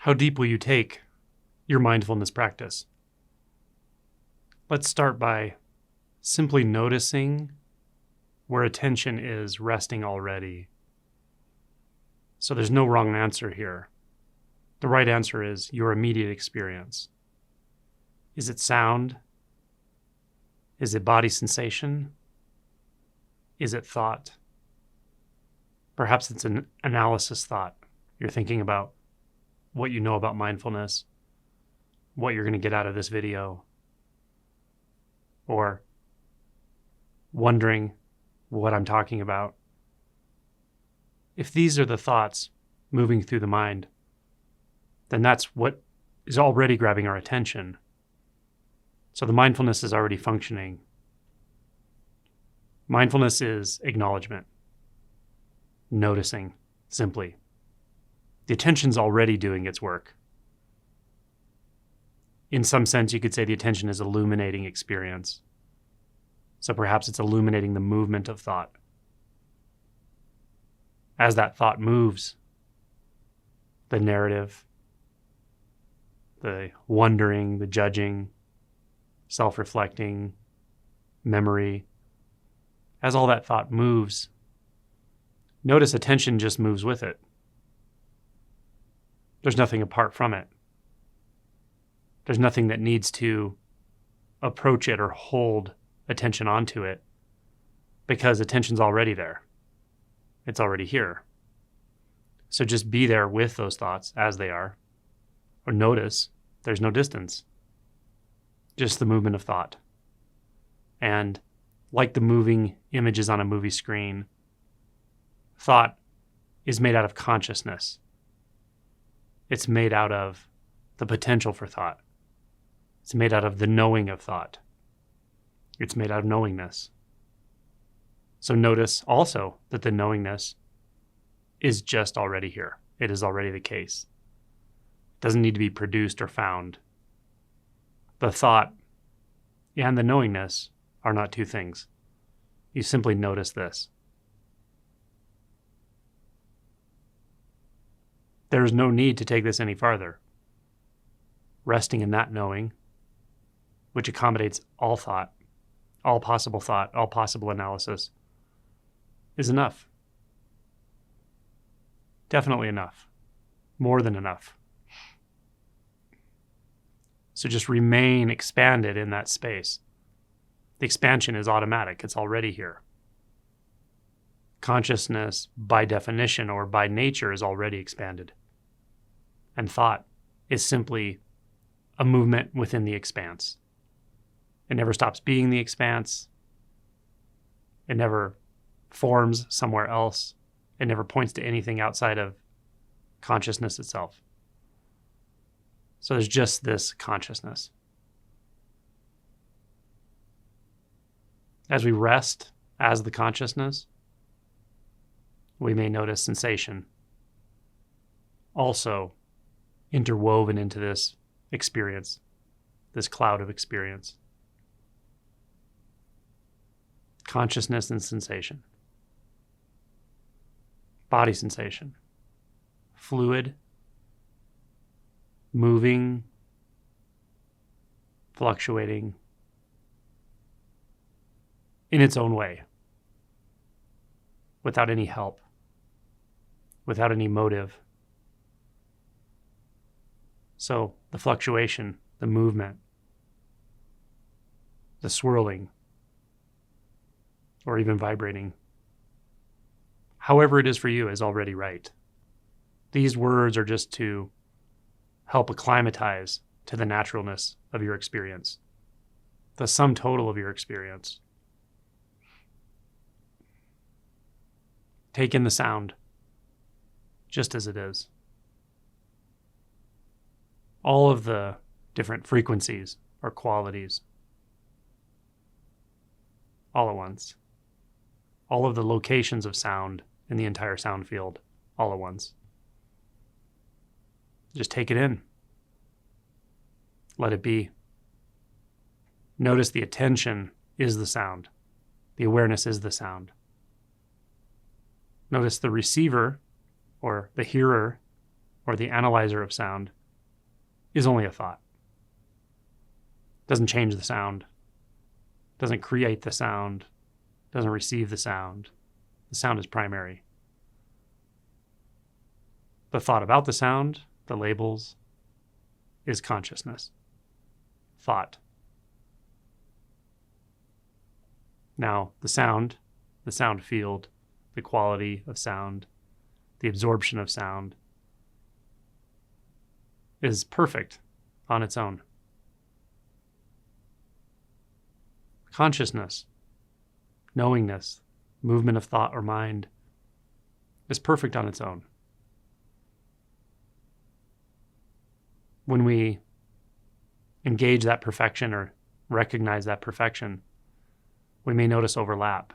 How deep will you take your mindfulness practice? Let's start by simply noticing where attention is resting already. So there's no wrong answer here. The right answer is your immediate experience. Is it sound? Is it body sensation? Is it thought? Perhaps it's an analysis thought. You're thinking about what you know about mindfulness, what you're going to get out of this video, or wondering what I'm talking about. If these are the thoughts moving through the mind, then that's what is already grabbing our attention. So the mindfulness is already functioning. Mindfulness is acknowledgement, noticing, simply. The attention's already doing its work. In some sense, you could say the attention is illuminating experience. So perhaps it's illuminating the movement of thought. As that thought moves, the narrative, the wondering, the judging, self-reflecting, memory, as all that thought moves, notice attention just moves with it. There's nothing apart from it. There's nothing that needs to approach it or hold attention onto it, because attention's already there. It's already here. So just be there with those thoughts as they are, or notice there's no distance, just the movement of thought. And like the moving images on a movie screen, thought is made out of consciousness. It's made out of the potential for thought. It's made out of the knowing of thought. It's made out of knowingness. So notice also that the knowingness is just already here. It is already the case. It doesn't need to be produced or found. The thought and the knowingness are not two things. You simply notice this. There is no need to take this any farther. Resting in that knowing, which accommodates all thought, all possible analysis, is enough. Definitely enough. More than enough. So just remain expanded in that space. The expansion is automatic. It's already here. Consciousness, by definition or by nature, is already expanded. And thought is simply a movement within the expanse. It never stops being the expanse. It never forms somewhere else. It never points to anything outside of consciousness itself. So there's just this consciousness. As we rest as the consciousness, we may notice sensation also interwoven into this experience, this cloud of experience. Consciousness and sensation. Body sensation. Fluid, moving, fluctuating in its own way, without any help, without any motive. So the fluctuation, the movement, the swirling, or even vibrating, however it is for you, is already right. These words are just to help acclimatize to the naturalness of your experience, the sum total of your experience. Take in the sound just as it is. All of the different frequencies or qualities all at once. All of the locations of sound in the entire sound field all at once. Just take it in. Let it be. Notice the attention is the sound. The awareness is the sound. Notice the receiver, or the hearer, or the analyzer of sound is only a thought. Doesn't change the sound, doesn't create the sound, doesn't receive the sound. The sound is primary. The thought about the sound, the labels, is consciousness. Thought. Now, the sound field, the quality of sound, the absorption of sound is perfect on its own. Consciousness, knowingness, movement of thought or mind is perfect on its own. When we engage that perfection or recognize that perfection, we may notice overlap.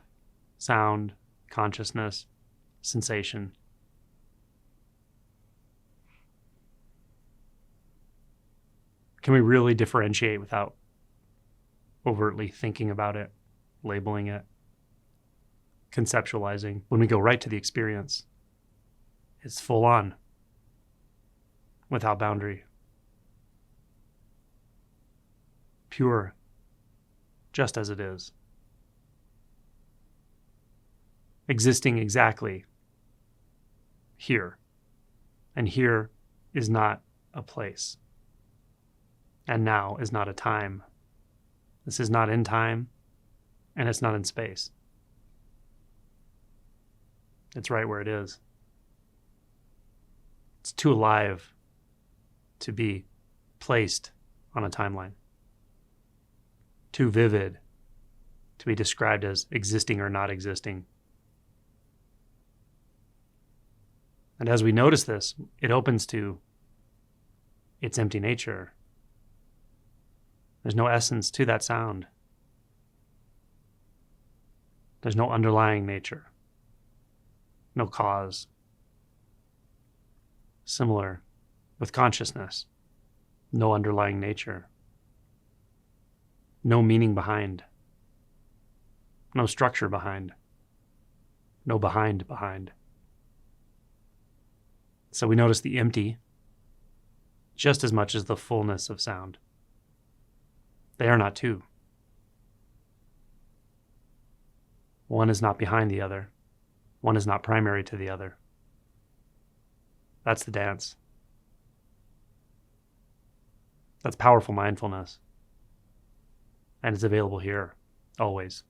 Sound, consciousness, sensation. Can we really differentiate without overtly thinking about it, labeling it, conceptualizing? When we go right to the experience, it's full on, without boundary. Pure, just as it is. Existing exactly here. And here is not a place. And now is not a time. This is not in time, and it's not in space. It's right where it is. It's too alive to be placed on a timeline. Too vivid to be described as existing or not existing. And as we notice this, it opens to its empty nature. There's no essence to that sound. There's no underlying nature, no cause. Similar with consciousness, no underlying nature, no meaning behind, no structure behind, no behind. So we notice the empty just as much as the fullness of sound. They are not two. One is not behind the other. One is not primary to the other. That's the dance. That's powerful mindfulness. And it's available here, always.